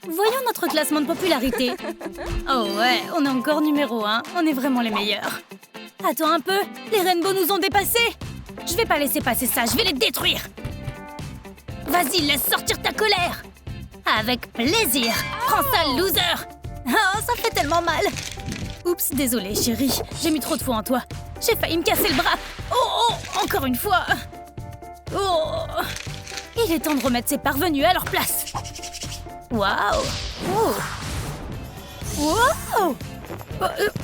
Voyons notre classement de popularité. Oh ouais, on est encore numéro 1. On est vraiment les meilleurs. Attends un peu, les Rainbow nous ont dépassés. Je vais pas laisser passer ça, je vais les détruire. Vas-y, laisse sortir ta colère. Avec plaisir. Prends ça, loser. Oh, ça fait tellement mal. Oups, désolée, chérie. J'ai mis trop de foi en toi. J'ai failli me casser le bras. Oh, encore une fois. Oh. Il est temps de remettre ces parvenus à leur place. Waouh. Oh. Wow.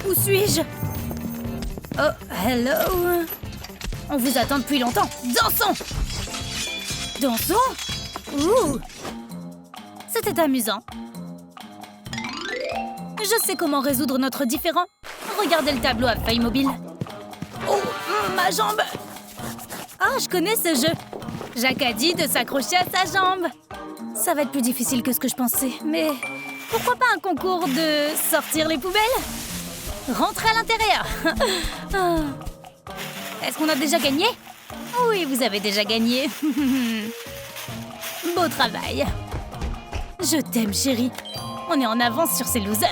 Où suis-je? Oh, hello. On vous attend depuis longtemps. Dansons. Dansons? Ouh. C'était amusant. Je sais comment résoudre notre différend. Regardez le tableau à feuille mobile. Oh, ma jambe! Ah, je connais ce jeu. Jacques a dit de s'accrocher à sa jambe. Ça va être plus difficile que ce que je pensais, mais pourquoi pas un concours de sortir les poubelles? Rentrez à l'intérieur. Est-ce qu'on a déjà gagné? Oui, vous avez déjà gagné. Beau travail. Je t'aime, chérie. On est en avance sur ces losers.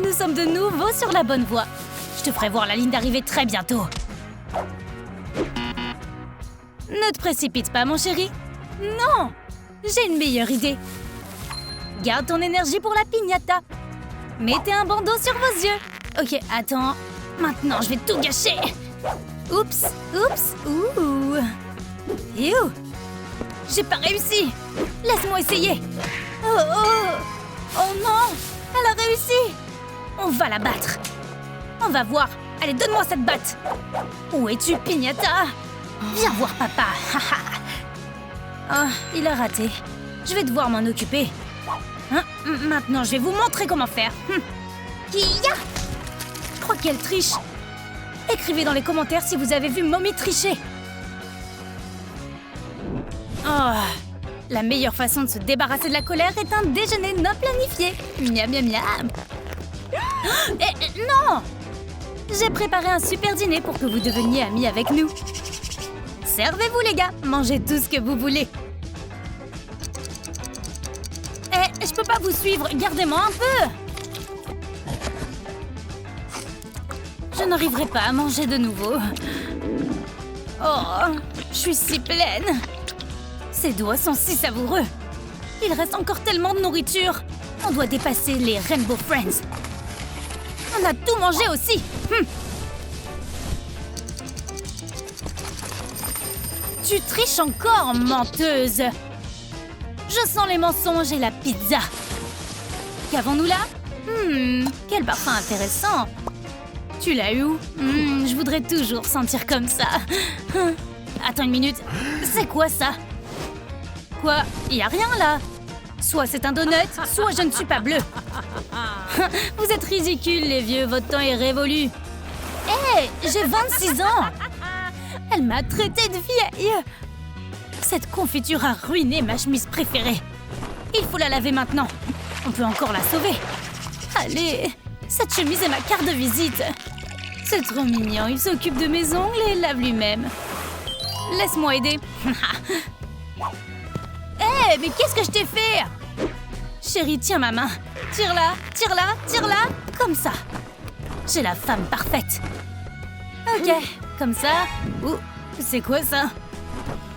Nous sommes de nouveau sur la bonne voie. Je te ferai voir la ligne d'arrivée très bientôt. Ne te précipite pas, mon chéri. Non! J'ai une meilleure idée. Garde ton énergie pour la piñata. Mettez un bandeau sur vos yeux. Ok, attends. Maintenant, je vais tout gâcher. Oups, oups, ouh. Youh. J'ai pas réussi. Laisse-moi essayer. Oh, oh. Oh non, elle a réussi. On va la battre. On va voir. Allez, donne-moi cette batte. Où es-tu, piñata? Viens voir papa. Oh, il a raté. Je vais devoir m'en occuper. Hein? Maintenant, je vais vous montrer comment faire. Kia! Je crois qu'elle triche. Écrivez dans les commentaires si vous avez vu Mommy tricher. Oh, la meilleure façon de se débarrasser de la colère est un déjeuner non planifié. Miam, miam, miam. Non! J'ai préparé un super dîner pour que vous deveniez amis avec nous. Servez-vous, les gars. Mangez tout ce que vous voulez. Je peux pas vous suivre. Gardez-moi un peu. Je n'arriverai pas à manger de nouveau. Oh, je suis si pleine. Ces doigts sont si savoureux. Il reste encore tellement de nourriture. On doit dépasser les Rainbow Friends. On a tout mangé aussi. Tu triches encore, menteuse. Je sens les mensonges et la pizza. Qu'avons-nous là? Quel parfum intéressant. Tu l'as eu où? Je voudrais toujours sentir comme ça. Attends une minute. C'est quoi ça? Quoi? Y a rien là. Soit c'est un donut, soit je ne suis pas bleu. Vous êtes ridicules, les vieux. Votre temps est révolu. Hé, j'ai 26 ans. Elle m'a traitée de vieille. Cette confiture a ruiné ma chemise préférée. Il faut la laver maintenant. On peut encore la sauver. Allez, cette chemise est ma carte de visite. C'est trop mignon. Il s'occupe de mes ongles et lave lui-même. Laisse-moi aider. Hé, mais qu'est-ce que je t'ai fait? Chérie, tiens ma main. Tire-la, tire-la, tire-la. Comme ça. J'ai la femme parfaite. Ok, comme ça. Ouh, c'est quoi ça?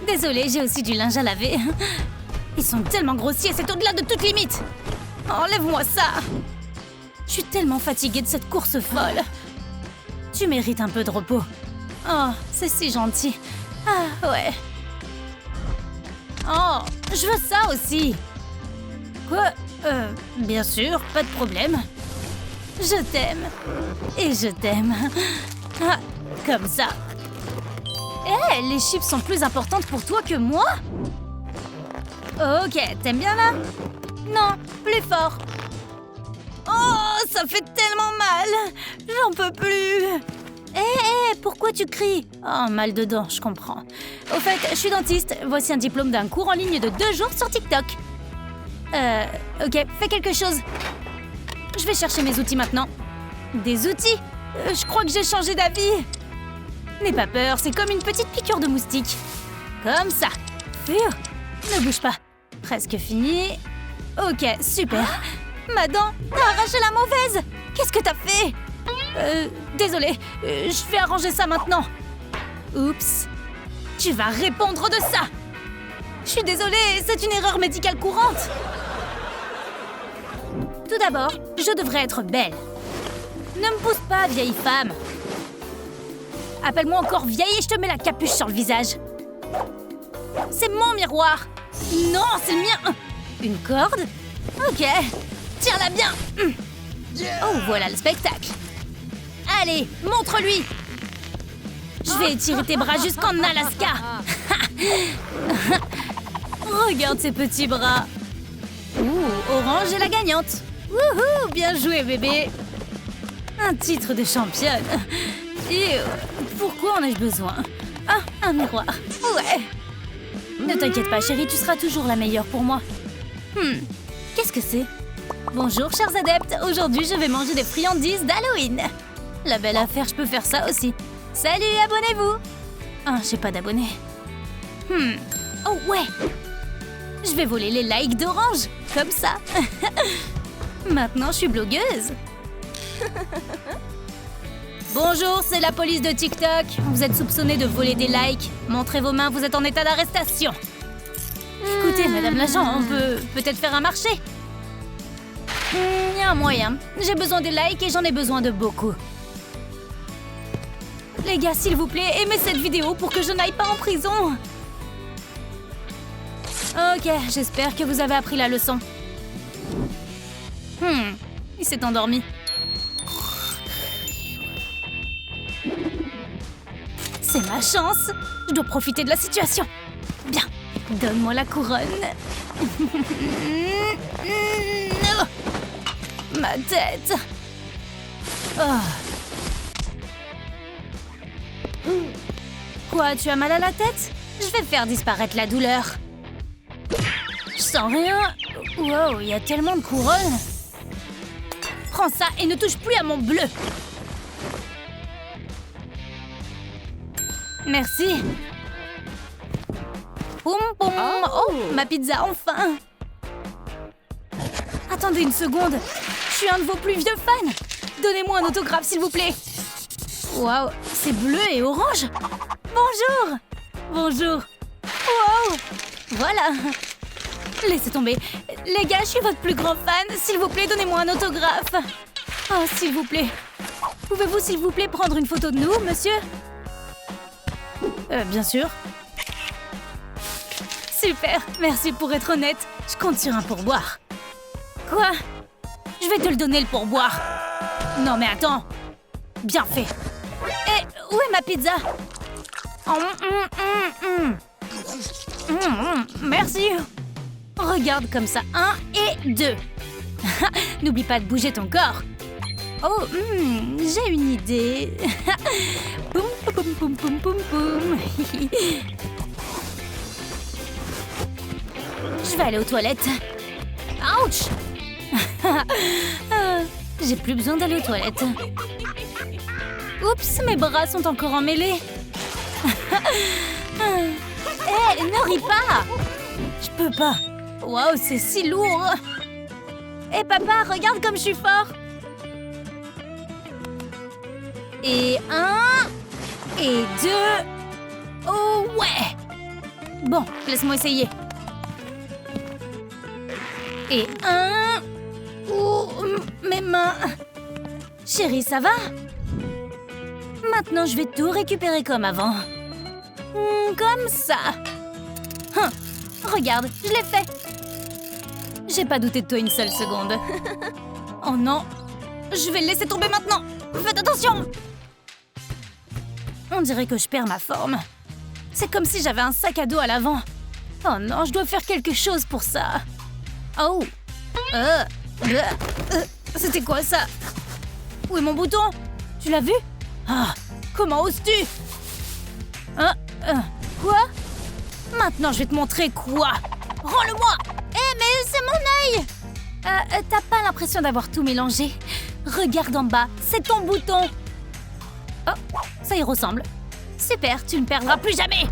Désolée, j'ai aussi du linge à laver. Ils sont tellement grossiers, c'est au-delà de toute limite. Enlève-moi ça. Je suis tellement fatiguée de cette course folle. Tu mérites un peu de repos. Oh, c'est si gentil. Ah, ouais. Oh, je veux ça aussi. Quoi? Bien sûr, pas de problème. Je t'aime. Et je t'aime. Ah, comme ça. Hé, les chips sont plus importantes pour toi que moi? Ok, t'aimes bien là? Non, plus fort. Oh, ça fait tellement mal. J'en peux plus. Hé, pourquoi tu cries? Oh, mal dedans, je comprends. Au fait, je suis dentiste. Voici un diplôme d'un cours en ligne de 2 jours sur TikTok. Ok, fais quelque chose. Je vais chercher mes outils maintenant. Des outils? Je crois que j'ai changé d'avis. N'aie pas peur, c'est comme une petite piqûre de moustique. Comme ça. Phew. Ne bouge pas. Presque fini. Ok, super. Ma dent, t'as arraché la mauvaise. Qu'est-ce que t'as fait? Désolée. Je vais arranger ça maintenant. Oups. Tu vas répondre de ça. Je suis désolée, c'est une erreur médicale courante. Tout d'abord, je devrais être belle. Ne me pousse pas, vieille femme. Appelle-moi encore vieille et je te mets la capuche sur le visage. C'est mon miroir. Non, c'est le mien. Une corde? Ok. Tiens-la bien. Oh, voilà le spectacle. Allez, montre-lui. Je vais étirer tes bras jusqu'en Alaska. Regarde ces petits bras. Ouh, Orange est la gagnante. Wouhou, bien joué, bébé. Un titre de championne. Et pourquoi en ai-je besoin? Ah, un miroir. Ouais. Ne t'inquiète pas, chérie, tu seras toujours la meilleure pour moi. Qu'est-ce que c'est? Bonjour, chers adeptes. Aujourd'hui, je vais manger des friandises d'Halloween. La belle affaire, je peux faire ça aussi. Salut, abonnez-vous. Ah, j'ai pas d'abonnés. Oh, ouais. Je vais voler les likes d'Orange, comme ça. Maintenant, je suis blogueuse. Bonjour, c'est la police de TikTok. Vous êtes soupçonné de voler des likes. Montrez vos mains, vous êtes en état d'arrestation. Écoutez, madame l'agent, on peut peut-être faire un marché. Il y a un moyen. J'ai besoin des likes et j'en ai besoin de beaucoup. Les gars, s'il vous plaît, aimez cette vidéo pour que je n'aille pas en prison. Ok, j'espère que vous avez appris la leçon. Il s'est endormi. C'est ma chance. Je dois profiter de la situation. Bien, donne-moi la couronne. Ma tête. Oh. Quoi, tu as mal à la tête? Je vais faire disparaître la douleur. Je sens rien. Wow, il y a tellement de couronnes. Prends ça et ne touche plus à mon bleu. Merci. Poum poum. Oh, ma pizza, enfin. Attendez une seconde. Je suis un de vos plus vieux fans. Donnez-moi un autographe, s'il vous plaît. Waouh, c'est bleu et orange. Bonjour. Bonjour. Wow. Voilà. Laissez tomber. Les gars, je suis votre plus grand fan. S'il vous plaît, donnez-moi un autographe. Oh, s'il vous plaît. Pouvez-vous, s'il vous plaît, prendre une photo de nous, monsieur? Bien sûr. Super. Merci pour être honnête. Je compte sur un pourboire. Quoi? Je vais te le donner, le pourboire. Non, mais attends. Bien fait. Et où est ma pizza? Merci. Regarde comme ça. 1 et 2. N'oublie pas de bouger ton corps. Oh, j'ai une idée. Poum, poum, poum, poum, poum, poum. Je vais aller aux toilettes. Ouch. J'ai plus besoin d'aller aux toilettes. Oups, mes bras sont encore emmêlés. Hé, ne ris pas. Je peux pas. Waouh, c'est si lourd. Hé, papa, regarde comme je suis fort. Et 1, et 2. Oh, ouais. Bon, laisse-moi essayer. Et 1. Oh, mes mains. Chérie, ça va? Maintenant, je vais tout récupérer comme avant. Comme ça. Regarde, je l'ai fait. J'ai pas douté de toi une seule seconde. Oh non. Je vais le laisser tomber maintenant. Faites attention. On dirait que je perds ma forme. C'est comme si j'avais un sac à dos à l'avant. Oh non, je dois faire quelque chose pour ça. Oh. C'était quoi ça? Où est mon bouton? Tu l'as vu? Ah, comment oses-tu? Quoi? Maintenant, je vais te montrer quoi. Rends-le-moi. Mais c'est mon œil. T'as pas l'impression d'avoir tout mélangé? Regarde en bas, c'est ton bouton. Oh, ça y ressemble. Super, tu ne perdras plus jamais.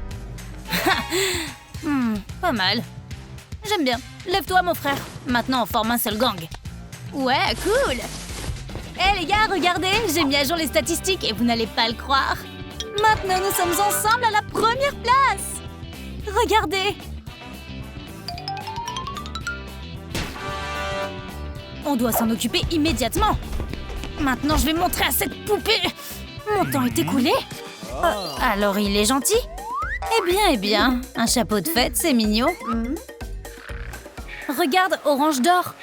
Pas mal. J'aime bien. Lève-toi, mon frère. Maintenant, on forme un seul gang. Ouais, cool. Hé, les gars, regardez. J'ai mis à jour les statistiques et vous n'allez pas le croire. Maintenant, nous sommes ensemble à la première place. Regardez. On doit s'en occuper immédiatement. Maintenant, je vais montrer à cette poupée. Mon temps est écoulé. Alors, il est gentil? Eh bien, un chapeau de fête, c'est mignon. Regarde, Orange dort.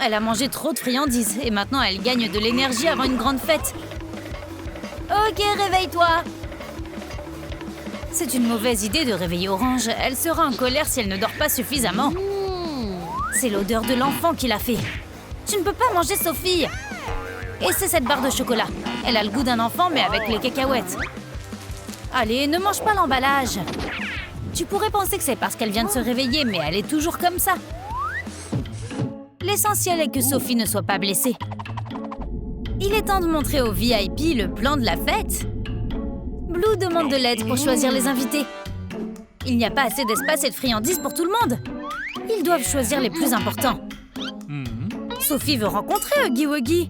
Elle a mangé trop de friandises et maintenant elle gagne de l'énergie avant une grande fête. Ok, réveille-toi. C'est une mauvaise idée de réveiller Orange. Elle sera en colère si elle ne dort pas suffisamment. C'est l'odeur de l'enfant qui l'a fait. Tu ne peux pas manger Sophie. Et c'est cette barre de chocolat. Elle a le goût d'un enfant mais avec les cacahuètes. Allez, ne mange pas l'emballage. Tu pourrais penser que c'est parce qu'elle vient de se réveiller, mais elle est toujours comme ça. L'essentiel est que Sophie ne soit pas blessée. Il est temps de montrer aux VIP le plan de la fête. Blue demande de l'aide pour choisir les invités. Il n'y a pas assez d'espace et de friandises pour tout le monde. Ils doivent choisir les plus importants. Sophie veut rencontrer Huggy Wuggy.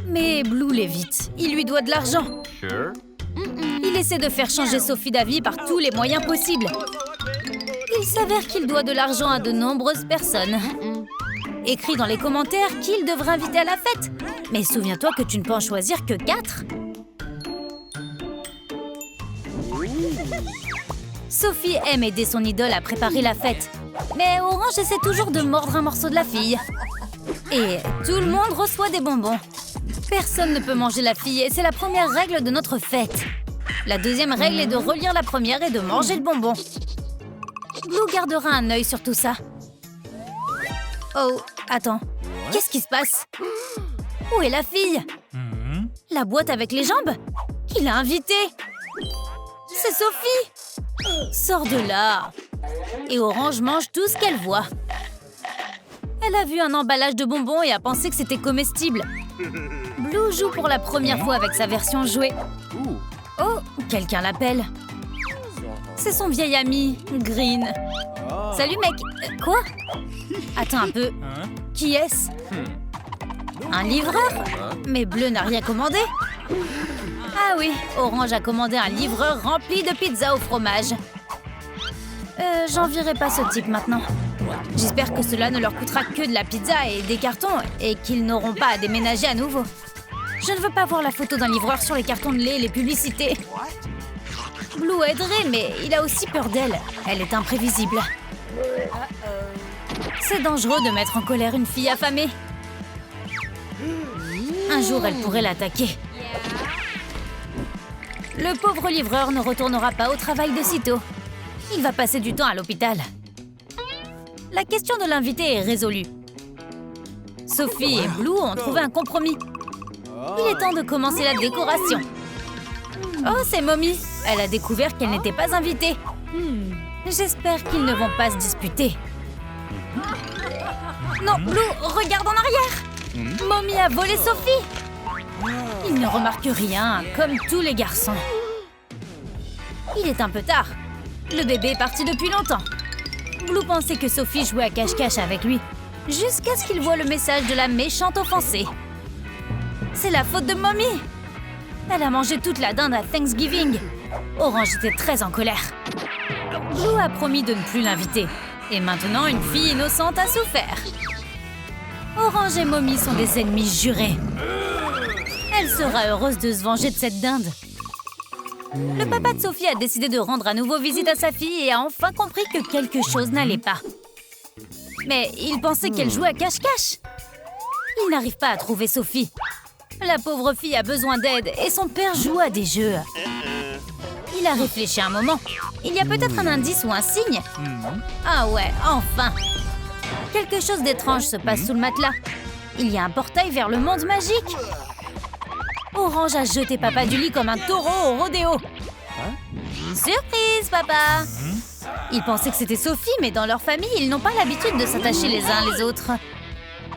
Mais Blue l'évite. Il lui doit de l'argent. Il essaie de faire changer Sophie d'avis par tous les moyens possibles. Il s'avère qu'il doit de l'argent à de nombreuses personnes. Écris dans les commentaires qui il devrait inviter à la fête. Mais souviens-toi que tu ne peux en choisir que 4. Sophie aime aider son idole à préparer la fête. Mais Orange essaie toujours de mordre un morceau de la fille. Et tout le monde reçoit des bonbons. Personne ne peut manger la fille et c'est la première règle de notre fête. La deuxième règle est de relire la première et de manger le bonbon. Blue gardera un œil sur tout ça. Oh, attends. Qu'est-ce qui se passe? Où est la fille? La boîte avec les jambes? Qui l'a invitée? C'est Sophie! Sors de là! Et Orange mange tout ce qu'elle voit. Elle a vu un emballage de bonbons et a pensé que c'était comestible. Blue joue pour la première fois avec sa version jouée. Oh, quelqu'un l'appelle. C'est son vieil ami, Green. Salut mec, quoi? Attends un peu. Qui est-ce? Un livreur? Mais Bleu n'a rien commandé. Ah oui, Orange a commandé un livreur rempli de pizza au fromage. J'envierai pas ce type maintenant. J'espère que cela ne leur coûtera que de la pizza et des cartons et qu'ils n'auront pas à déménager à nouveau. Je ne veux pas voir la photo d'un livreur sur les cartons de lait et les publicités. Blue aiderait, mais il a aussi peur d'elle. Elle est imprévisible. C'est dangereux de mettre en colère une fille affamée. Un jour, elle pourrait l'attaquer. Le pauvre livreur ne retournera pas au travail de sitôt. Il va passer du temps à l'hôpital. La question de l'invité est résolue. Sophie et Blue ont trouvé un compromis. Il est temps de commencer la décoration. Oh, c'est Mommy. Elle a découvert qu'elle n'était pas invitée. J'espère qu'ils ne vont pas se disputer. Non, Blue, regarde en arrière. Mommy a volé Sophie. Il ne remarque rien, comme tous les garçons. Il est un peu tard. Le bébé est parti depuis longtemps. Blue pensait que Sophie jouait à cache-cache avec lui, jusqu'à ce qu'il voit le message de la méchante offensée. C'est la faute de Mommy. Elle a mangé toute la dinde à Thanksgiving. Orange était très en colère. Blue a promis de ne plus l'inviter. Et maintenant, une fille innocente a souffert. Orange et Mommy sont des ennemis jurés. Elle sera heureuse de se venger de cette dinde. Le papa de Sophie a décidé de rendre à nouveau visite à sa fille et a enfin compris que quelque chose n'allait pas. Mais il pensait qu'elle jouait à cache-cache. Il n'arrive pas à trouver Sophie. La pauvre fille a besoin d'aide et son père joue à des jeux. Il a réfléchi un moment. Il y a peut-être un indice ou un signe. Ah ouais, enfin! Quelque chose d'étrange se passe sous le matelas. Il y a un portail vers le monde magique. Orange a jeté papa du lit comme un taureau au rodéo. Surprise, papa! Ils pensaient que c'était Sophie, mais dans leur famille, ils n'ont pas l'habitude de s'attacher les uns les autres.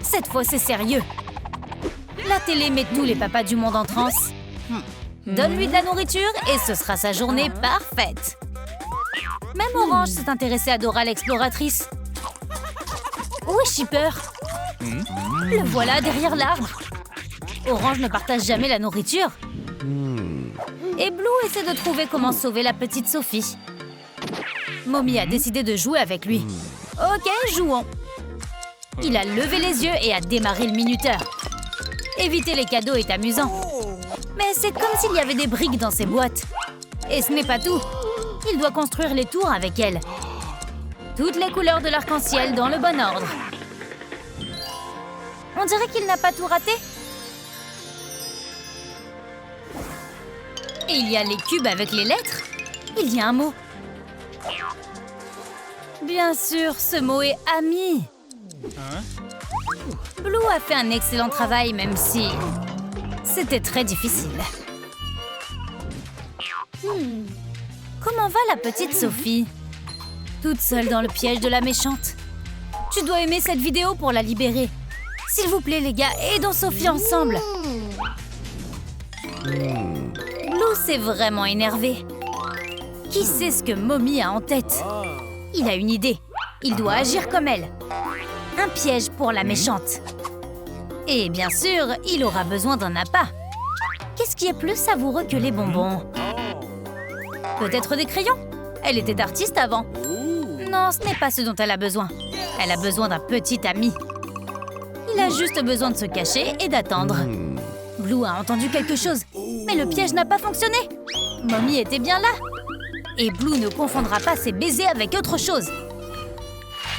Cette fois, c'est sérieux. La télé met tous les papas du monde en transe. Donne-lui de la nourriture et ce sera sa journée parfaite. Même Orange s'est intéressée à Dora l'exploratrice. Où est Shipper? Le voilà derrière l'arbre. Orange ne partage jamais la nourriture. Et Blue essaie de trouver comment sauver la petite Sophie. Mommy a décidé de jouer avec lui. Ok, jouons. Il a levé les yeux et a démarré le minuteur. Éviter les cadeaux est amusant. Mais c'est comme s'il y avait des briques dans ses boîtes. Et ce n'est pas tout. Il doit construire les tours avec elles. Toutes les couleurs de l'arc-en-ciel dans le bon ordre. On dirait qu'il n'a pas tout raté. Et il y a les cubes avec les lettres. Il y a un mot. Bien sûr, ce mot est ami. Blue a fait un excellent travail, même si c'était très difficile. Comment va la petite Sophie? Toute seule dans le piège de la méchante. Tu dois aimer cette vidéo pour la libérer. S'il vous plaît, les gars, aidons Sophie ensemble. Blue s'est vraiment énervé. Qui sait ce que Mommy a en tête? Il a une idée. Il doit agir comme elle. Un piège pour la méchante. Et bien sûr, il aura besoin d'un appât. Qu'est-ce qui est plus savoureux que les bonbons? Peut-être des crayons? Elle était artiste avant. Non, ce n'est pas ce dont elle a besoin. Elle a besoin d'un petit ami. Il a juste besoin de se cacher et d'attendre. Blue a entendu quelque chose, mais le piège n'a pas fonctionné. Mommy était bien là. Et Blue ne confondra pas ses baisers avec autre chose.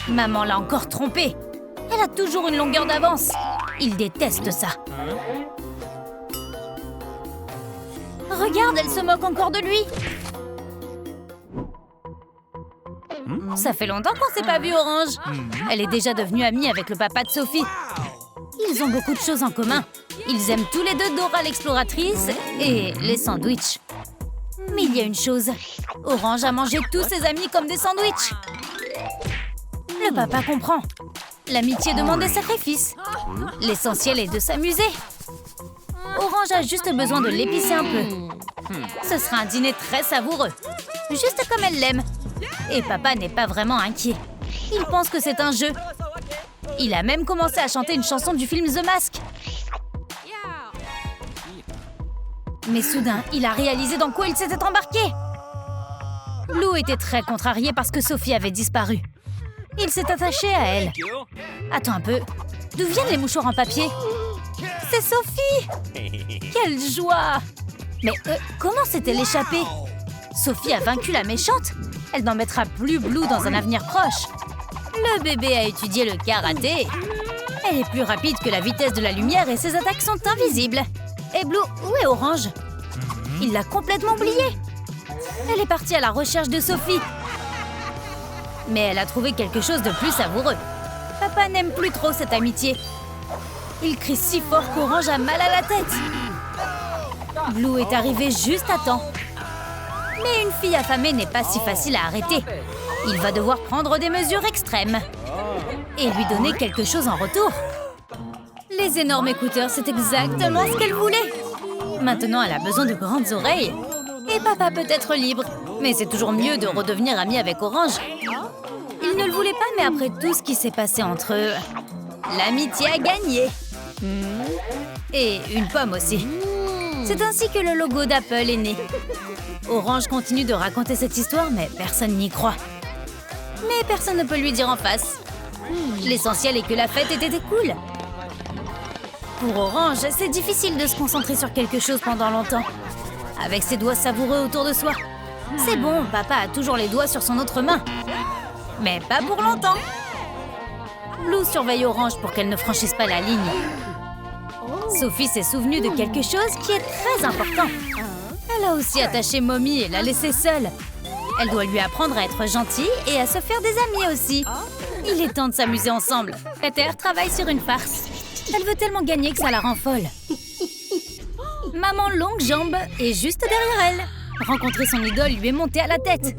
Maman l'a encore trompée. Elle a toujours une longueur d'avance. Il déteste ça. Regarde, elle se moque encore de lui. Ça fait longtemps qu'on s'est pas vu, Orange. Elle est déjà devenue amie avec le papa de Sophie. Ils ont beaucoup de choses en commun. Ils aiment tous les deux Dora l'exploratrice et les sandwichs. Mais il y a une chose. Orange a mangé tous ses amis comme des sandwichs. Le papa comprend. L'amitié demande des sacrifices. L'essentiel est de s'amuser. Orange a juste besoin de l'épicer un peu. Ce sera un dîner très savoureux. Juste comme elle l'aime. Et papa n'est pas vraiment inquiet. Il pense que c'est un jeu. Il a même commencé à chanter une chanson du film The Mask. Mais soudain, il a réalisé dans quoi il s'était embarqué. Blue était très contrarié parce que Sophie avait disparu. Il s'est attaché à elle. Attends un peu. D'où viennent les mouchoirs en papier? C'est Sophie! Quelle joie! Mais comment s'est-elle échappée? Sophie a vaincu la méchante. Elle n'en mettra plus Blue dans un avenir proche. Le bébé a étudié le karaté. Elle est plus rapide que la vitesse de la lumière et ses attaques sont invisibles. Et Blue, où est Orange? Il l'a complètement oubliée. Elle est partie à la recherche de Sophie. Mais elle a trouvé quelque chose de plus savoureux. Papa n'aime plus trop cette amitié. Il crie si fort qu'Orange a mal à la tête. Blue est arrivée juste à temps. Mais une fille affamée n'est pas si facile à arrêter. Il va devoir prendre des mesures extrêmes. Et lui donner quelque chose en retour. Les énormes écouteurs, c'est exactement ce qu'elle voulait. Maintenant, elle a besoin de grandes oreilles. Et papa peut être libre. Mais c'est toujours mieux de redevenir ami avec Orange. Il ne le voulait pas, mais après tout ce qui s'est passé entre eux, l'amitié a gagné. Et une pomme aussi. C'est ainsi que le logo d'Apple est né. Orange continue de raconter cette histoire, mais personne n'y croit. Mais personne ne peut lui dire en face. L'essentiel est que la fête ait été cool. Pour Orange, c'est difficile de se concentrer sur quelque chose pendant longtemps. Avec ses doigts savoureux autour de soi. C'est bon, papa a toujours les doigts sur son autre main. Mais pas pour longtemps. Blue surveille Orange pour qu'elle ne franchisse pas la ligne. Sophie s'est souvenue de quelque chose qui est très important. Elle a aussi attaché Mommy et l'a laissée seule. Elle doit lui apprendre à être gentille et à se faire des amis aussi. Il est temps de s'amuser ensemble. Peter travaille sur une farce. Elle veut tellement gagner que ça la rend folle. Maman Longue Jambe est juste derrière elle. Rencontrer son idole lui est montée à la tête.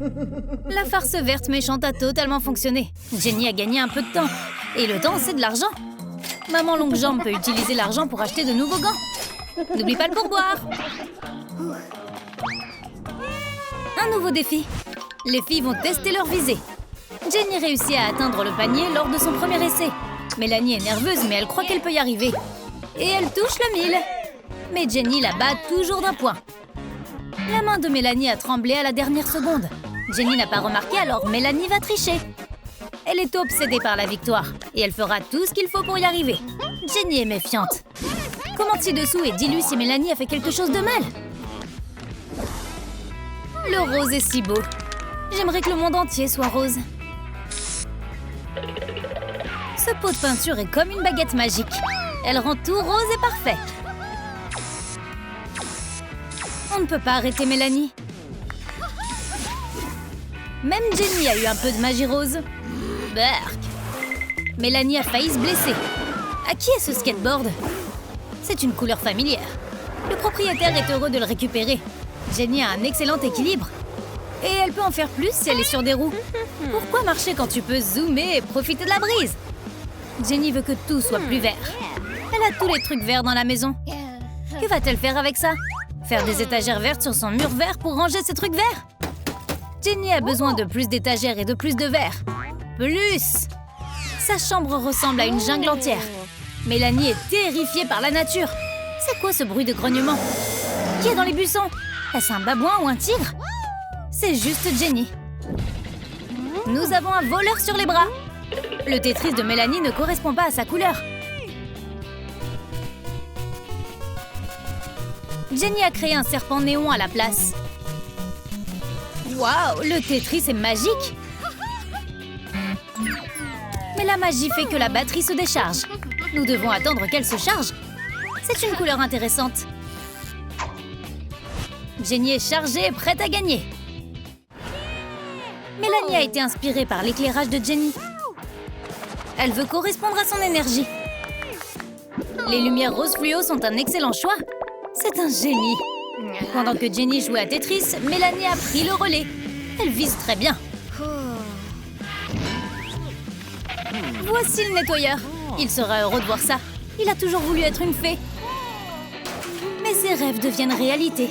La farce verte méchante a totalement fonctionné. Jenny a gagné un peu de temps. Et le temps, c'est de l'argent. Maman Longue Jambe peut utiliser l'argent pour acheter de nouveaux gants. N'oublie pas le pourboire. Un nouveau défi. Les filles vont tester leur visée. Jenny réussit à atteindre le panier lors de son premier essai. Mélanie est nerveuse, mais elle croit qu'elle peut y arriver. Et elle touche le 1000. Mais Jenny la bat toujours d'un point. La main de Mélanie a tremblé à la dernière seconde. Jenny n'a pas remarqué, alors Mélanie va tricher. Elle est obsédée par la victoire et elle fera tout ce qu'il faut pour y arriver. Jenny est méfiante. Commente ci-dessous et dis-lui si Mélanie a fait quelque chose de mal. Le rose est si beau. J'aimerais que le monde entier soit rose. Ce pot de peinture est comme une baguette magique. Elle rend tout rose et parfait. On ne peut pas arrêter Mélanie. Même Jenny a eu un peu de magie rose. Berk. Mélanie a failli se blesser. À qui est ce skateboard? C'est une couleur familière. Le propriétaire est heureux de le récupérer. Jenny a un excellent équilibre. Et elle peut en faire plus si elle est sur des roues. Pourquoi marcher quand tu peux zoomer et profiter de la brise? Jenny veut que tout soit plus vert. Elle a tous les trucs verts dans la maison. Que va-t-elle faire avec ça? Faire des étagères vertes sur son mur vert pour ranger ses trucs verts? Jenny a besoin de plus d'étagères et de plus de verre. Plus! Sa chambre ressemble à une jungle entière. Mélanie est terrifiée par la nature. C'est quoi ce bruit de grognement? Qui est dans les buissons? Est-ce un babouin ou un tigre? C'est juste Jenny. Nous avons un voleur sur les bras. Le Tetris de Mélanie ne correspond pas à sa couleur. Jenny a créé un serpent néon à la place. Waouh, le Tetris est magique! Mais la magie fait que la batterie se décharge. Nous devons attendre qu'elle se charge. C'est une couleur intéressante. Jenny est chargée et prête à gagner. Mélanie a été inspirée par l'éclairage de Jenny. Elle veut correspondre à son énergie. Les lumières rose fluo sont un excellent choix. C'est un génie. Pendant que Jenny jouait à Tetris, Mélanie a pris le relais. Elle vise très bien. Voici le nettoyeur. Il sera heureux de voir ça. Il a toujours voulu être une fée. Mais ses rêves deviennent réalité.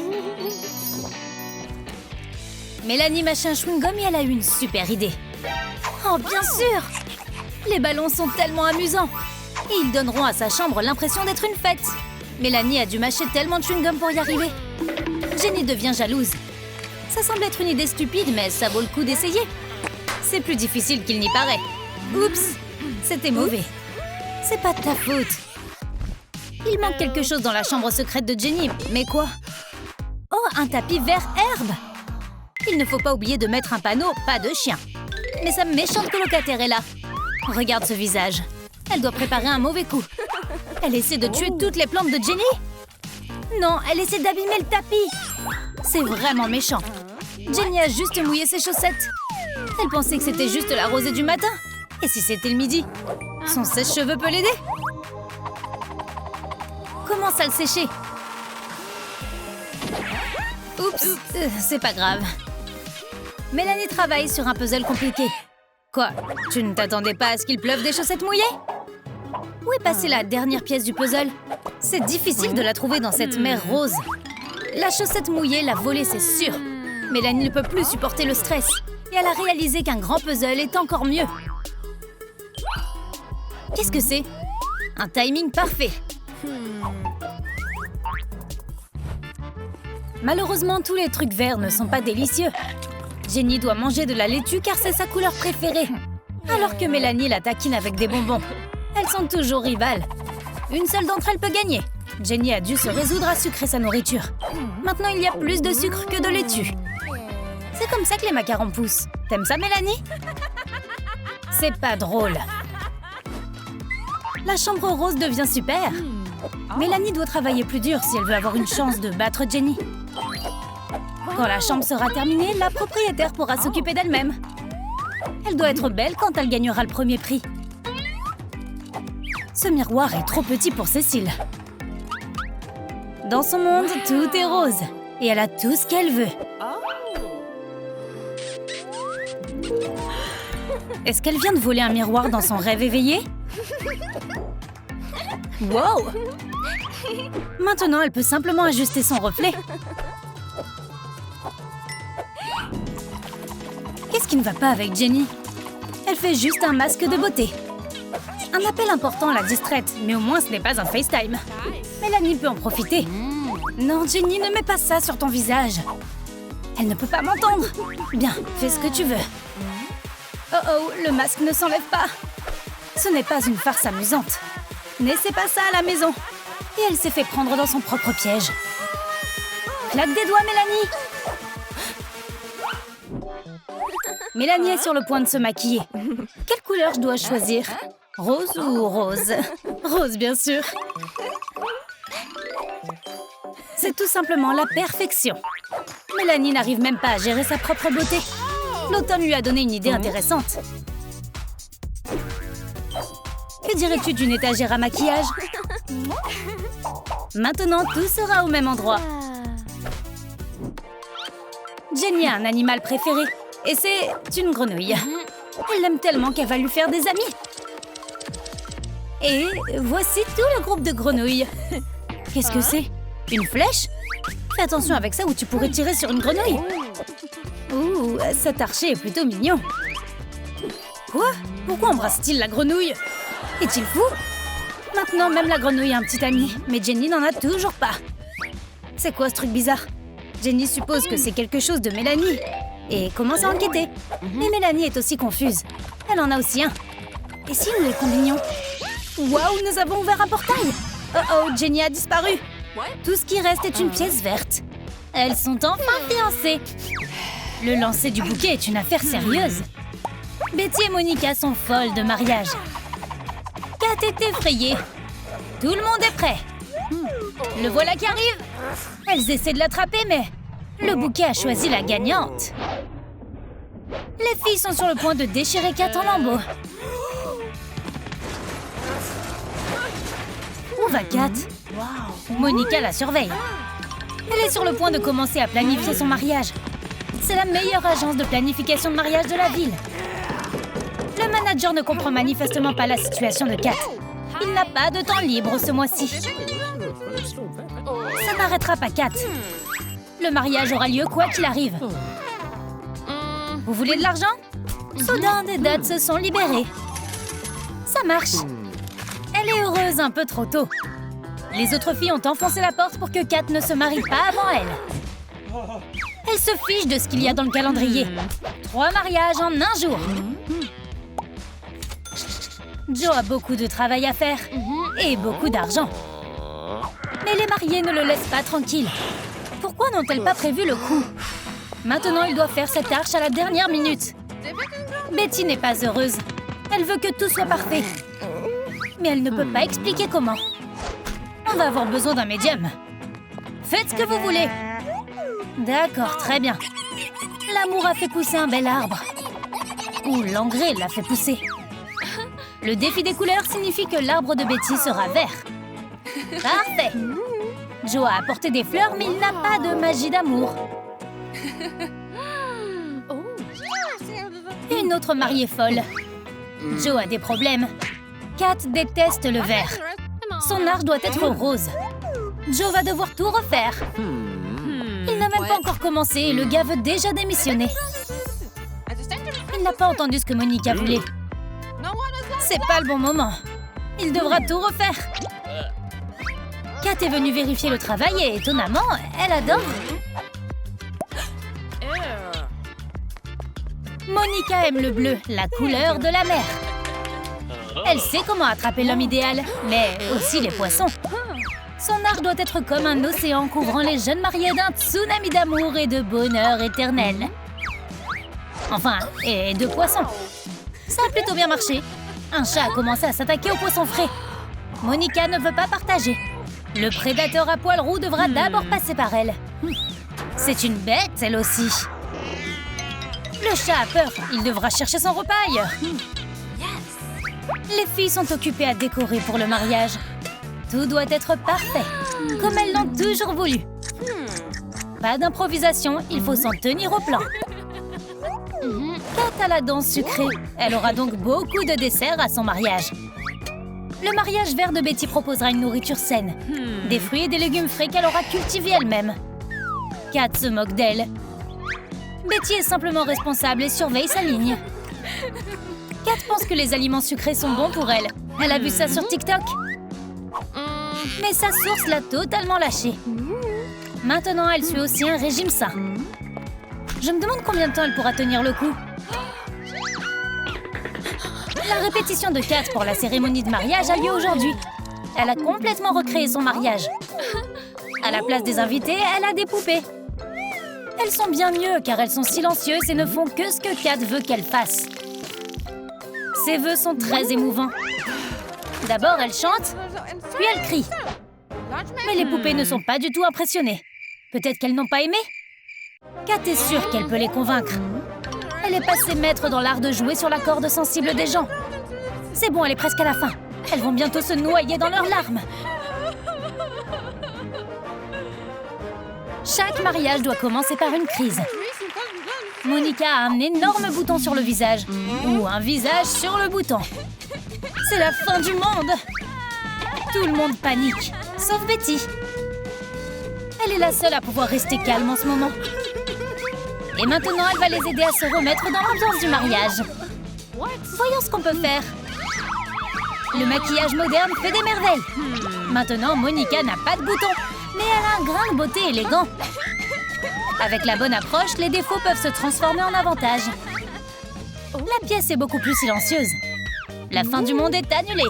Mélanie mâche un chewing-gum et elle a eu une super idée. Oh, bien sûr! Les ballons sont tellement amusants. Et ils donneront à sa chambre l'impression d'être une fête. Mélanie a dû mâcher tellement de chewing-gum pour y arriver. Jenny devient jalouse. Ça semble être une idée stupide, mais ça vaut le coup d'essayer. C'est plus difficile qu'il n'y paraît. Oups! C'était mauvais. C'est pas de ta faute. Il manque quelque chose dans la chambre secrète de Jenny. Mais quoi? Oh, un tapis vert herbe! Il ne faut pas oublier de mettre un panneau « Pas de chien ». Mais sa méchante colocataire est là. Regarde ce visage. Elle doit préparer un mauvais coup. Elle essaie de tuer toutes les plantes de Jenny? Non, elle essaie d'abîmer le tapis. C'est vraiment méchant. Jenny a juste mouillé ses chaussettes. Elle pensait que c'était juste la rosée du matin. Et si c'était le midi? Son sèche-cheveux peut l'aider. Commence à le sécher. Oups, c'est pas grave. Mélanie travaille sur un puzzle compliqué. Quoi? Tu ne t'attendais pas à ce qu'il pleuve des chaussettes mouillées? Où est passée la dernière pièce du puzzle? C'est difficile de la trouver dans cette mer rose. La chaussette mouillée l'a volée, c'est sûr. Mélanie ne peut plus supporter le stress. Et elle a réalisé qu'un grand puzzle est encore mieux. Qu'est-ce que c'est? Un timing parfait. Malheureusement, tous les trucs verts ne sont pas délicieux. Jenny doit manger de la laitue car c'est sa couleur préférée. Alors que Mélanie la taquine avec des bonbons. Elles sont toujours rivales. Une seule d'entre elles peut gagner. Jenny a dû se résoudre à sucrer sa nourriture. Maintenant, il y a plus de sucre que de laitue. C'est comme ça que les macarons poussent. T'aimes ça, Mélanie? C'est pas drôle. La chambre rose devient super. Mélanie doit travailler plus dur si elle veut avoir une chance de battre Jenny. Quand la chambre sera terminée, la propriétaire pourra s'occuper d'elle-même. Elle doit être belle quand elle gagnera le premier prix. Ce miroir est trop petit pour Cécile. Dans son monde, tout est rose. Et elle a tout ce qu'elle veut. Est-ce qu'elle vient de voler un miroir dans son rêve éveillé? Wow! Maintenant, elle peut simplement ajuster son reflet. Qu'est-ce qui ne va pas avec Jenny? Elle fait juste un masque de beauté. Un appel important la distraite, mais au moins ce n'est pas un FaceTime. Mélanie peut en profiter. Non, Jenny, ne mets pas ça sur ton visage. Elle ne peut pas m'entendre. Bien, fais ce que tu veux. Oh oh, le masque ne s'enlève pas. Ce n'est pas une farce amusante. N'essaie pas ça à la maison. Et elle s'est fait prendre dans son propre piège. Claque des doigts, Mélanie. Mélanie est sur le point de se maquiller. Quelle couleur je dois choisir? Rose ou rose? Rose, bien sûr. C'est tout simplement la perfection. Mélanie n'arrive même pas à gérer sa propre beauté. L'automne lui a donné une idée intéressante. Que dirais-tu d'une étagère à maquillage? Maintenant, tout sera au même endroit. Jenny a un animal préféré. Et c'est une grenouille. Elle l'aime tellement qu'elle va lui faire des amis. Et voici tout le groupe de grenouilles. Qu'est-ce que c'est? Une flèche? Fais attention avec ça ou tu pourrais tirer sur une grenouille. Ouh, cet archer est plutôt mignon. Quoi? Pourquoi embrasse-t-il la grenouille? Est-il fou? Maintenant, même la grenouille a un petit ami. Mais Jenny n'en a toujours pas. C'est quoi ce truc bizarre? Jenny suppose que c'est quelque chose de Mélanie. Et commence à enquêter. Mais Mélanie est aussi confuse. Elle en a aussi un. Et si nous les combinions? Waouh, nous avons ouvert un portail! Oh oh, Jenny a disparu. Tout ce qui reste est une pièce verte. Elles sont enfin fiancées. Le lancer du bouquet est une affaire sérieuse. Betty et Monica sont folles de mariage. Kat est effrayée. Tout le monde est prêt. Le voilà qui arrive. Elles essaient de l'attraper, mais le bouquet a choisi la gagnante. Les filles sont sur le point de déchirer Kat en lambeaux. Où va Kat? Monica la surveille. Elle est sur le point de commencer à planifier son mariage. C'est la meilleure agence de planification de mariage de la ville. Le manager ne comprend manifestement pas la situation de Kat. Il n'a pas de temps libre ce mois-ci. Ça n'arrêtera pas Kat. Le mariage aura lieu quoi qu'il arrive. Vous voulez de l'argent? Soudain, des dates se sont libérées. Ça marche. Elle est heureuse un peu trop tôt. Les autres filles ont enfoncé la porte pour que Kat ne se marie pas avant elle. Elle se fiche de ce qu'il y a dans le calendrier. 3 mariages en un jour. Joe a beaucoup de travail à faire et beaucoup d'argent. Mais les mariés ne le laissent pas tranquille. Pourquoi n'ont-elles pas prévu le coup? Maintenant, il doit faire cette arche à la dernière minute. Betty n'est pas heureuse. Elle veut que tout soit parfait. Mais elle ne peut pas expliquer comment. On va avoir besoin d'un médium. Faites ce que vous voulez. D'accord, très bien. L'amour a fait pousser un bel arbre. Ou l'engrais l'a fait pousser. Le défi des couleurs signifie que l'arbre de Betty sera vert. Parfait. Joe a apporté des fleurs, mais il n'a pas de magie d'amour. Une autre mariée folle. Joe a des problèmes. Kat déteste le vert. Son arche doit être rose. Joe va devoir tout refaire. Il n'a même pas encore commencé et le gars veut déjà démissionner. Il n'a pas entendu ce que Monica voulait. C'est pas le bon moment. Il devra tout refaire. Kat est venue vérifier le travail et étonnamment, elle adore. Monica aime le bleu, la couleur de la mer. Elle sait comment attraper l'homme idéal, mais aussi les poissons. Son arche doit être comme un océan couvrant les jeunes mariés d'un tsunami d'amour et de bonheur éternel. Enfin, et de poissons. Ça a plutôt bien marché. Un chat a commencé à s'attaquer aux poissons frais. Monica ne veut pas partager. Le prédateur à poil roux devra d'abord passer par elle. C'est une bête, elle aussi. Le chat a peur. Il devra chercher son repas ailleurs. Les filles sont occupées à décorer pour le mariage. Tout doit être parfait, comme elles l'ont toujours voulu. Pas d'improvisation, il faut s'en tenir au plan. Kat a la danse sucrée. Elle aura donc beaucoup de desserts à son mariage. Le mariage vert de Betty proposera une nourriture saine. Des fruits et des légumes frais qu'elle aura cultivés elle-même. Kat se moque d'elle. Betty est simplement responsable et surveille sa ligne. Kat pense que les aliments sucrés sont bons pour elle. Elle a vu ça sur TikTok. Mais sa source l'a totalement lâchée. Maintenant, elle suit aussi un régime sain. Je me demande combien de temps elle pourra tenir le coup. La répétition de Kat pour la cérémonie de mariage a lieu aujourd'hui. Elle a complètement recréé son mariage. À la place des invités, elle a des poupées. Elles sont bien mieux car elles sont silencieuses et ne font que ce que Kat veut qu'elles fassent. Ses vœux sont très émouvants. D'abord, elle chante, puis elle crie. Mais les poupées ne sont pas du tout impressionnées. Peut-être qu'elles n'ont pas aimé? Kat est sûre qu'elle peut les convaincre. Elle est passée maître dans l'art de jouer sur la corde sensible des gens. C'est bon, elle est presque à la fin. Elles vont bientôt se noyer dans leurs larmes. Chaque mariage doit commencer par une crise. Monica a un énorme bouton sur le visage. Ou un visage sur le bouton. C'est la fin du monde! Tout le monde panique, sauf Betty. Elle est la seule à pouvoir rester calme en ce moment. Et maintenant, elle va les aider à se remettre dans l'ambiance du mariage. Voyons ce qu'on peut faire. Le maquillage moderne fait des merveilles. Maintenant, Monica n'a pas de bouton, mais elle a un grain de beauté élégant. Avec la bonne approche, les défauts peuvent se transformer en avantages. La pièce est beaucoup plus silencieuse. La fin du monde est annulée.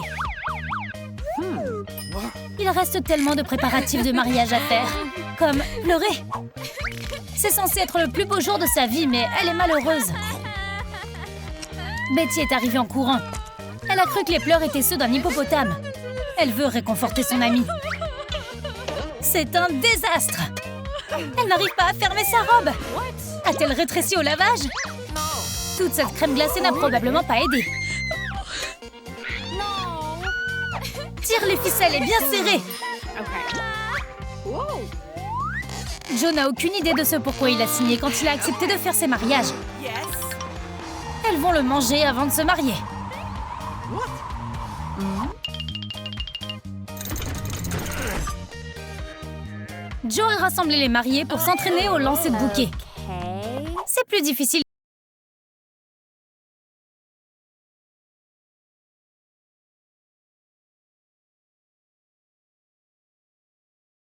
Il reste tellement de préparatifs de mariage à faire. Comme pleurer. C'est censé être le plus beau jour de sa vie, mais elle est malheureuse. Betty est arrivée en courant. Elle a cru que les pleurs étaient ceux d'un hippopotame. Elle veut réconforter son amie. C'est un désastre. Elle n'arrive pas à fermer sa robe. A-t-elle rétréci au lavage? Toute cette crème glacée n'a probablement pas aidé. Tire les ficelles et bien serrées. Joe n'a aucune idée de ce pourquoi il a signé quand il a accepté de faire ses mariages. Elles vont le manger avant de se marier. Joe a rassemblé les mariés pour s'entraîner au lancer de bouquet. C'est plus difficile